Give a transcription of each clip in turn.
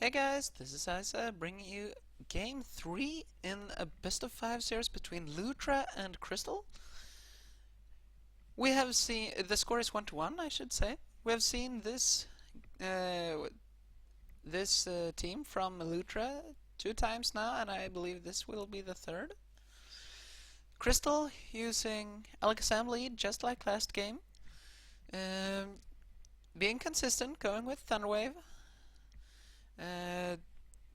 Hey guys, this is Isa bringing you game 3 in a best of 5 series between Lutra and Crystal. We have seen the score is 1-1, I should say. We have seen uh, this team from Lutra 2 times now, and I believe this will be the third. Crystal using Alakazam lead just like last game. Um, Being consistent, going with Thunderwave. Uh,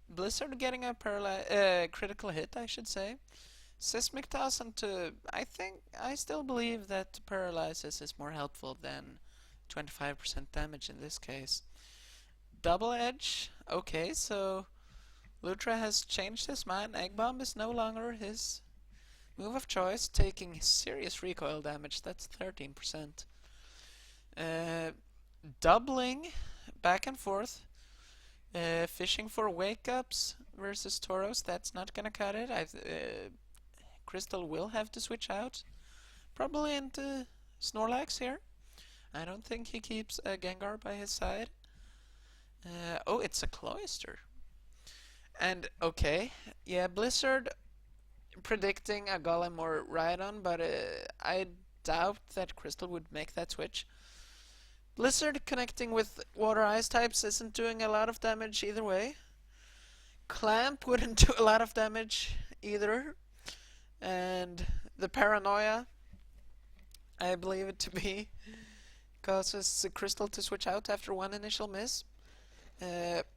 Blizzard getting a critical hit, I should say. Seismic toss into. I still believe that paralysis is more helpful than 25% damage in this case. Double edge. Okay, so Lutra has changed his mind. Egg bomb is no longer his move of choice, taking serious recoil damage. That's 13%. Uh, Doubling back and forth. Fishing for wake ups versus Tauros. That's not gonna cut it. Crystal will have to switch out. Probably into Snorlax here. I don't think he keeps a Gengar by his side. Oh, it's a Cloyster. And okay, yeah, Blizzard predicting a Golem or Rhydon, but I doubt that Crystal would make that switch. Blizzard connecting with Water Ice types isn't doing a lot of damage either way. Clamp wouldn't do a lot of damage either. And the Paranoia, I believe it to be, causes the Crystal to switch out after one initial miss.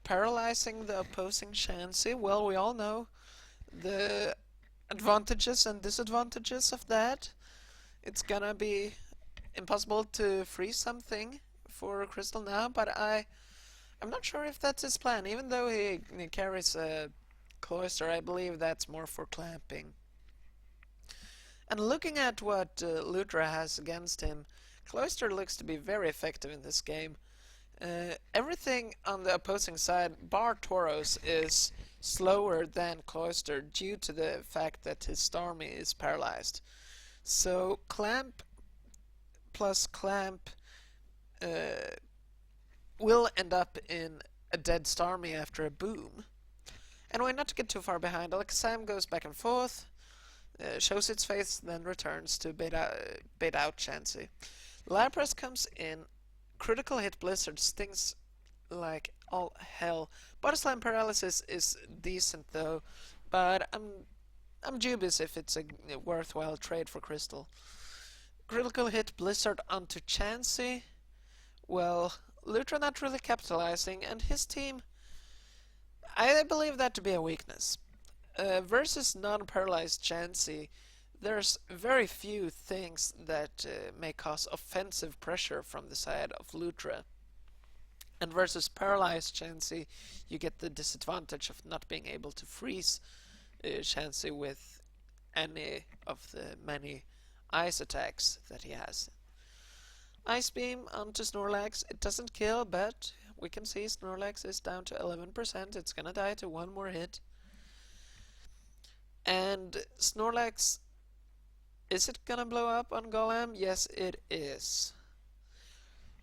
Paralyzing the opposing Chansey. Well, we all know the advantages and disadvantages of that. It's gonna be impossible to freeze something for Crystal now, but I'm not sure if that's his plan. Even though he carries a Cloyster, I believe that's more for clamping. And looking at what Lutra has against him, Cloyster looks to be very effective in this game. Everything on the opposing side, bar Tauros, is slower than Cloyster due to the fact that his Starmie is paralyzed. So Clamp plus Clamp will end up in a dead Starmie after a boom. Anyway, not to get too far behind, Alakazam goes back and forth, shows its face, then returns to bait out Chansey. Lapras comes in, critical hit Blizzard, stings like all hell. Body Slam Paralysis is decent though, but I'm dubious if it's a worthwhile trade for Crystal. Critical hit Blizzard onto Chansey. Well, Lutra not really capitalizing, and his team, I believe that to be a weakness. Versus non-paralyzed Chansey, there's very few things that may cause offensive pressure from the side of Lutra. And versus paralyzed Chansey, you get the disadvantage of not being able to freeze Chansey with any of the many ice attacks that he has. Ice Beam onto Snorlax. It doesn't kill, but we can see Snorlax is down to 11%. It's gonna die to one more hit. And Snorlax, is it gonna blow up on Golem? Yes, it is.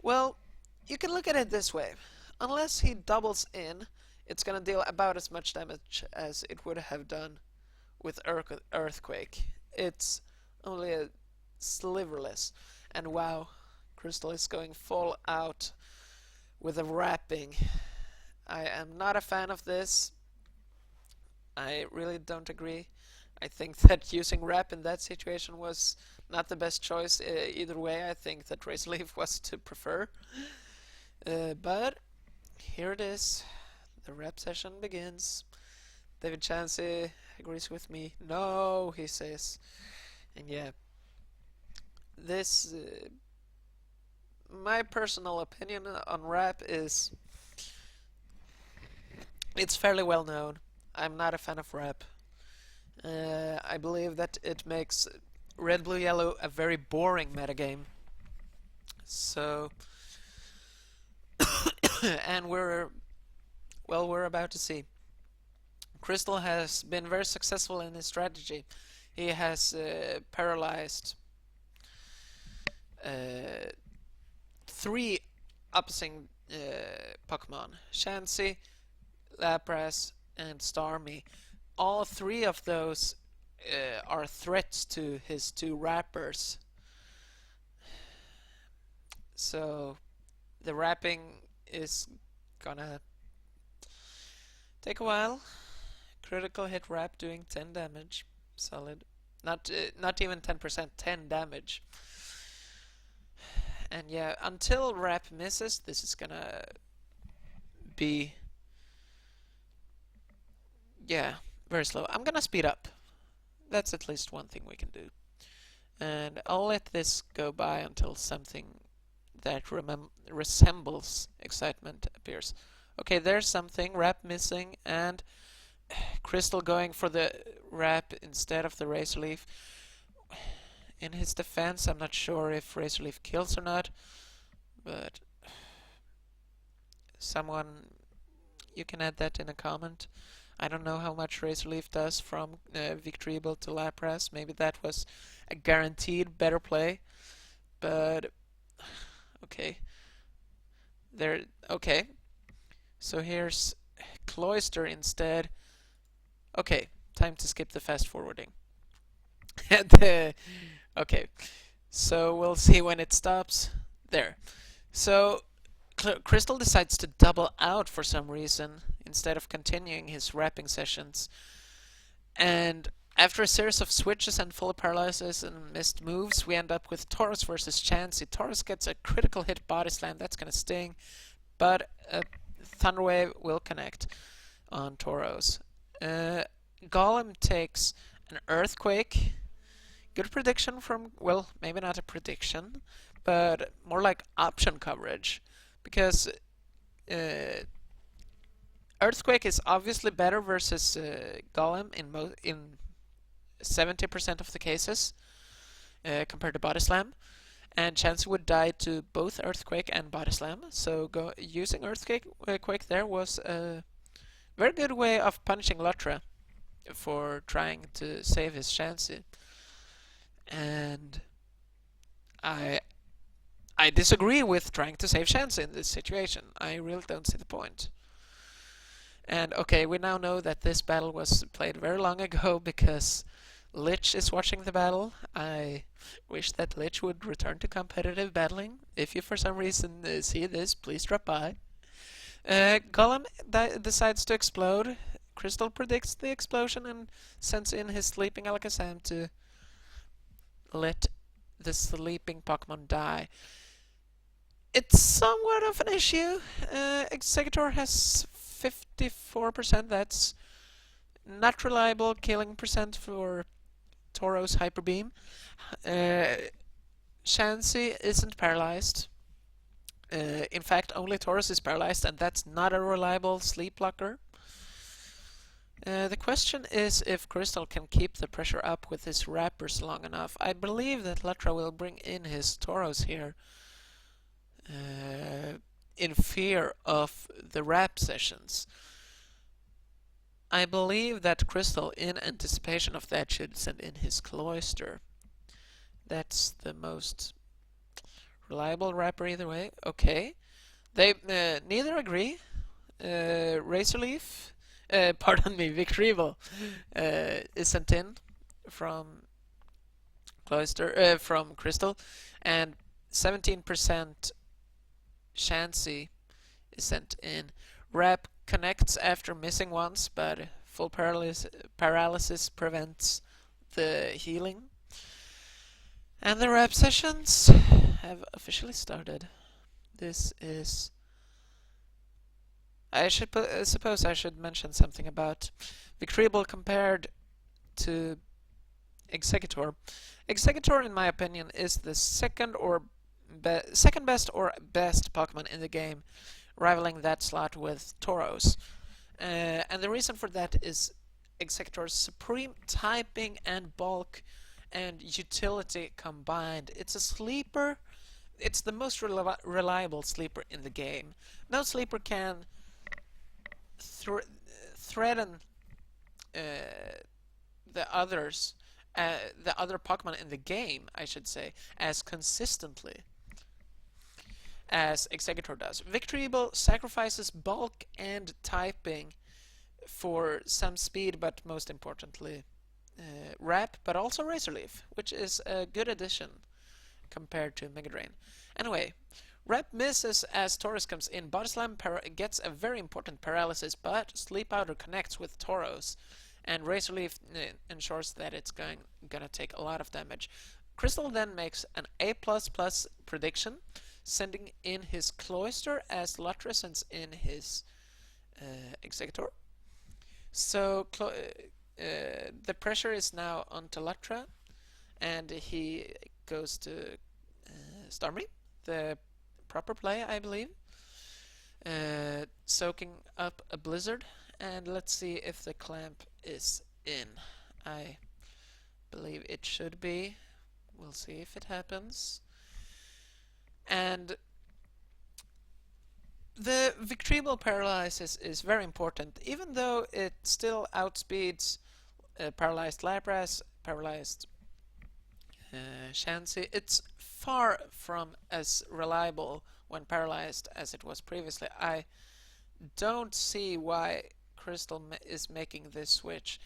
Well, you can look at it this way. Unless he doubles in, it's gonna deal about as much damage as it would have done with Earthquake. It's only a sliverless. And wow, Crystal is going full out with a wrapping. I am not a fan of this. I really don't agree. I think that using wrap in that situation was not the best choice either way. I think that Razor Leaf was to prefer. But here it is. The rap session begins. David Chansey agrees with me. No, he says. And yeah, this my personal opinion on rap is it's fairly well known. I'm not a fan of rap. I believe that it makes Red, Blue, Yellow a very boring metagame. So, and we're about to see. Crystal has been very successful in his strategy. He has paralyzed 3 opposing Pokemon. Chansey, Lapras, and Starmie. All three of those are threats to his two rappers. So the wrapping is gonna take a while. Critical hit wrap doing 10 damage. Solid. Not even 10%, 10 damage. And yeah, until wrap misses, this is gonna be, yeah, very slow. I'm gonna speed up. That's at least one thing we can do. And I'll let this go by until something that resembles excitement appears. Okay, there's something. Wrap missing, and Crystal going for the wrap instead of the Razor Leaf. In his defense, I'm not sure if Razor Leaf kills or not, but someone, you can add that in a comment. I don't know how much Razor Leaf does from Victreebel to Lapras. Maybe that was a guaranteed better play, but okay. Okay. So here's Cloyster instead. Okay, time to skip the fast forwarding. Okay, so we'll see when it stops. There. So Crystal decides to double out for some reason instead of continuing his wrapping sessions. And after a series of switches and full paralysis and missed moves, we end up with Tauros versus Chansey. Tauros gets a critical hit body slam, that's gonna sting, but a Thunder Wave will connect on Tauros. Golem takes an Earthquake. Good prediction from, well, maybe not a prediction, but more like option coverage. Because Earthquake is obviously better versus Golem in 70% of the cases compared to Body Slam. And Chansey would die to both Earthquake and Body Slam. So using Earthquake there was a very good way of punishing Lutra for trying to save his Chansey. And I disagree with trying to save Chansey in this situation. I really don't see the point. And okay, we now know that this battle was played very long ago because Lich is watching the battle. I wish that Lich would return to competitive battling. If you for some reason see this, please drop by. Golem decides to explode. Crystal predicts the explosion and sends in his sleeping Alakazam to let the sleeping Pokemon die. It's somewhat of an issue. Exeggutor has 54%. That's not reliable killing percent for Tauros Hyper Beam. Chansey isn't paralyzed. In fact, only Tauros is paralyzed, and that's not a reliable sleep blocker. The question is if Crystal can keep the pressure up with his wrappers long enough. I believe that Lutra will bring in his Tauros here in fear of the wrap sessions. I believe that Crystal, in anticipation of that, should send in his Cloyster. That's the most reliable wrapper either way. Okay. They neither agree. Razor Leaf, pardon me, Victreebel is sent in from Cloyster, from Crystal, and 17% Chansey is sent in. Wrap connects after missing once, but full paralysis prevents the healing. And the wrap sessions have officially started. This is... I suppose I should mention something about Victreebel compared to Exeggutor. Exeggutor, in my opinion, is the second best or best Pokemon in the game, rivaling that slot with Tauros. And the reason for that is Exeggutor's supreme typing and bulk and utility combined. It's a sleeper. It's the most reliable sleeper in the game. No sleeper can threaten the other Pokemon in the game, I should say, as consistently as Exeggutor does. Victreebel sacrifices bulk and typing for some speed, but most importantly Rep, but also Razor Leaf, which is a good addition compared to Mega Drain. Anyway, Rep misses as Tauros comes in. Body Slam gets a very important paralysis, but Sleep Powder connects with Tauros, and Razor Leaf ensures that it's gonna take a lot of damage. Crystal then makes an A++ prediction, sending in his Cloyster as Lutra sends in his Executor. So the pressure is now onto Lutra, and he goes to Starmie, the proper play, I believe. Soaking up a Blizzard, and let's see if the Clamp is in. I believe it should be. We'll see if it happens. And the Victreebel Paralysis is very important, even though it still outspeeds Paralyzed Lapras, Paralyzed Chansey. It's far from as reliable when paralyzed as it was previously. I don't see why Crystal is making this switch.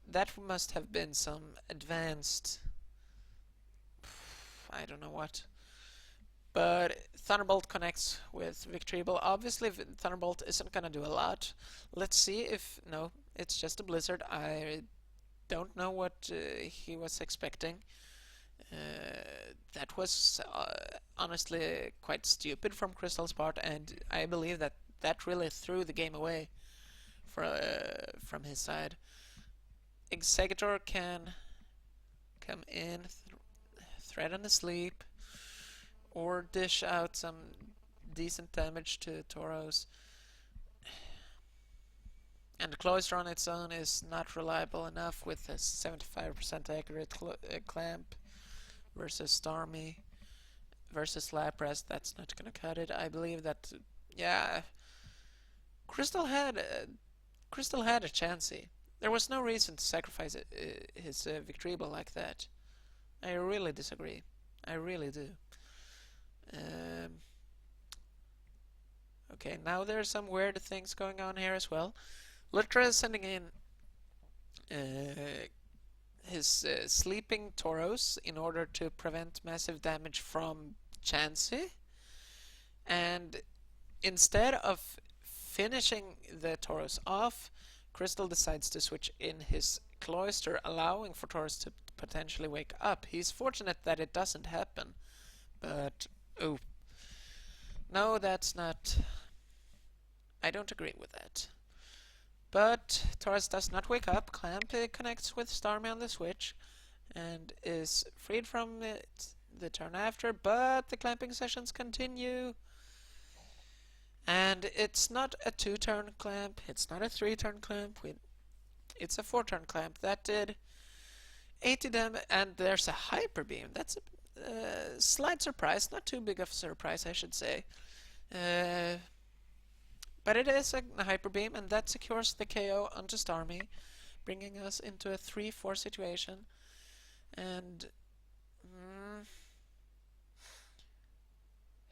That must have been some advanced, I don't know what. But Thunderbolt connects with Victreebel. Obviously, Thunderbolt isn't gonna do a lot. Let's see if... No, it's just a Blizzard. I don't know what he was expecting. That was honestly quite stupid from Crystal's part, and I believe that that really threw the game away from his side. Executor can come in, threaten a sleep, or dish out some decent damage to Tauros. And the Cloyster on its own is not reliable enough with a 75% accurate Clamp versus Starmie versus Lapras. That's not gonna cut it. I believe that, yeah, Crystal had a Chansey. There was no reason to sacrifice his Victreebel like that. I really disagree. I really do. Okay, now there's some weird things going on here as well. Lutra is sending in his sleeping Tauros in order to prevent massive damage from Chansey, and instead of finishing the Tauros off, Crystal decides to switch in his Cloyster, allowing for Tauros to potentially wake up. He's fortunate that it doesn't happen, but oh no, that's not... I don't agree with that. But Tauros does not wake up. Clamp connects with Starmie on the switch and is freed from the turn after, but the clamping sessions continue. And it's not a 2-turn clamp, it's not a 3-turn clamp, it's a 4-turn clamp. That did 80 damage, and there's a Hyper Beam. That's a slight surprise, not too big of a surprise, I should say. But it is a Hyper Beam, and that secures the KO onto Starmie, bringing us into a 3-4 situation. And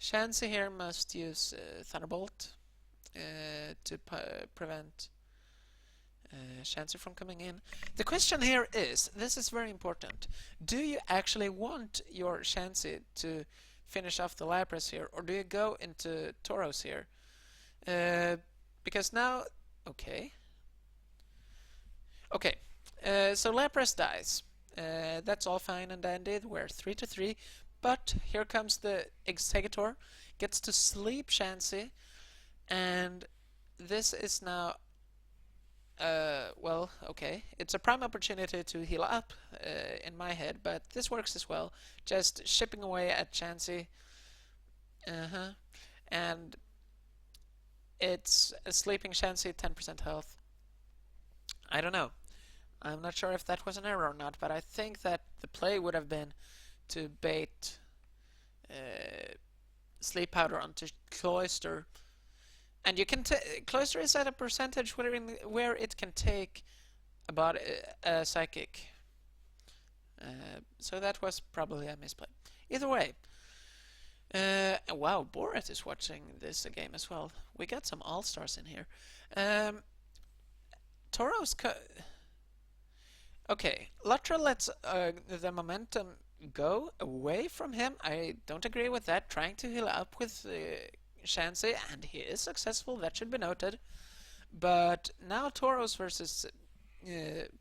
Chansey here must use Thunderbolt to prevent Chansey from coming in. The question here is, this is very important, do you actually want your Chansey to finish off the Lapras here, or do you go into Tauros here? Because now, okay, so Lapras dies. That's all fine and dandy. We're 3-3, but here comes the Executor, gets to sleep Chansey, and this is now, well, okay, it's a prime opportunity to heal up in my head, but this works as well. Just chipping away at Chansey, and it's a sleeping Chansey, 10% health. I don't know. I'm not sure if that was an error or not, but I think that the play would have been to bait Sleep Powder onto Cloyster. And you can Cloyster is at a percentage where it can take about a Psychic. So that was probably a misplay. Either way. Wow, Borat is watching this game as well. We got some all-stars in here. Toro's okay, Lutra lets the momentum go away from him. I don't agree with that. Trying to heal up with Shansi, and he is successful, that should be noted. But now Tauros versus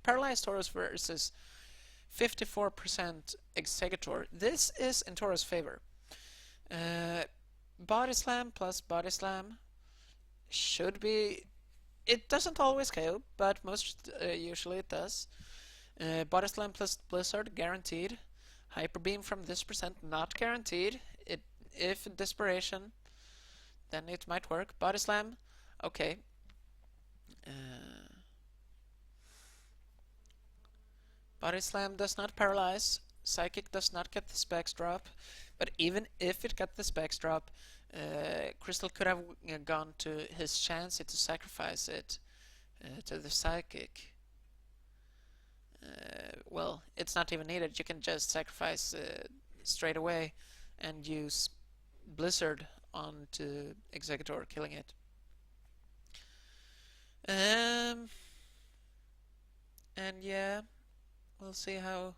Paralyzed Tauros versus 54% Executor. This is in Tauros' favor. Body Slam plus Body Slam should be... It doesn't always KO, but most usually it does. Body Slam plus Blizzard, guaranteed. Hyper Beam from this percent, not guaranteed. If Desperation, then it might work. Body Slam, okay. Body Slam does not paralyze. Psychic does not get the specs drop. But even if it got the specs drop, Crystal could have gone to his chance to sacrifice it to the Psychic. Well, it's not even needed. You can just sacrifice straight away and use Blizzard onto Executor, killing it. And yeah, we'll see how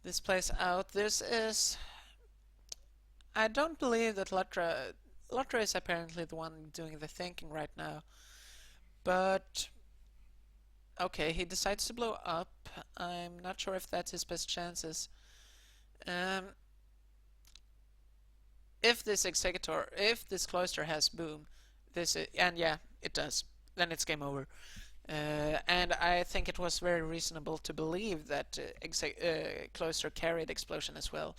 this plays out. This is... I don't believe that Lutra is apparently the one doing the thinking right now. But... okay, he decides to blow up. I'm not sure if that's his best chances. If this Executor, if this Cloister has Boom, and yeah, it does, then it's game over. And I think it was very reasonable to believe that Cloister carried Explosion as well.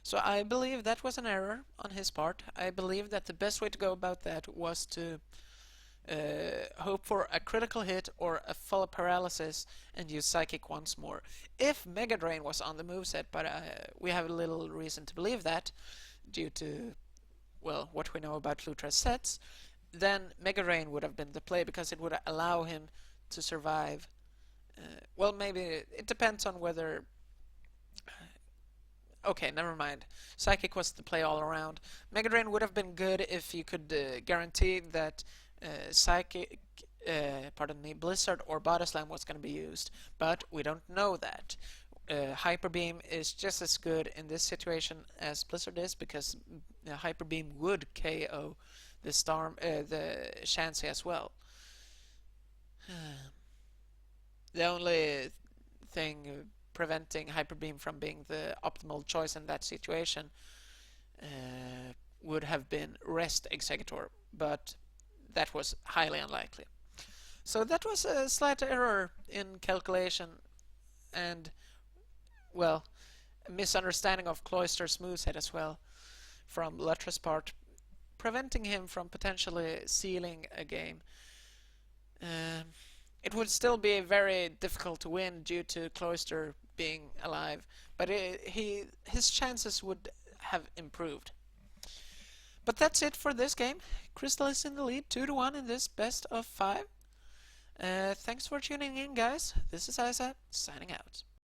So I believe that was an error on his part. I believe that the best way to go about that was to hope for a critical hit or a full paralysis and use Psychic once more. If Mega Drain was on the moveset, but we have little reason to believe that due to, well, what we know about Lutra's sets, then Mega Drain would have been the play because it would allow him to survive. Well, maybe it depends on whether... okay, never mind. Psychic was the play all around. Mega Drain would have been good if you could guarantee that Psychic, Blizzard or Body Slam was going to be used, but we don't know that. Hyper Beam is just as good in this situation as Blizzard is, because Hyper Beam would KO the Shansi as well. The only thing preventing Hyper Beam from being the optimal choice in that situation would have been Rest Executor, but that was highly unlikely. So that was a slight error in calculation and, well, a misunderstanding of Cloister's moveset as well from Lutra's part, preventing him from potentially sealing a game. It would still be very difficult to win due to Cloister being alive, but his chances would have improved. But that's it for this game. Crystal is in the lead 2-1 in this best of 5. Thanks for tuning in, guys. This is Isa, signing out.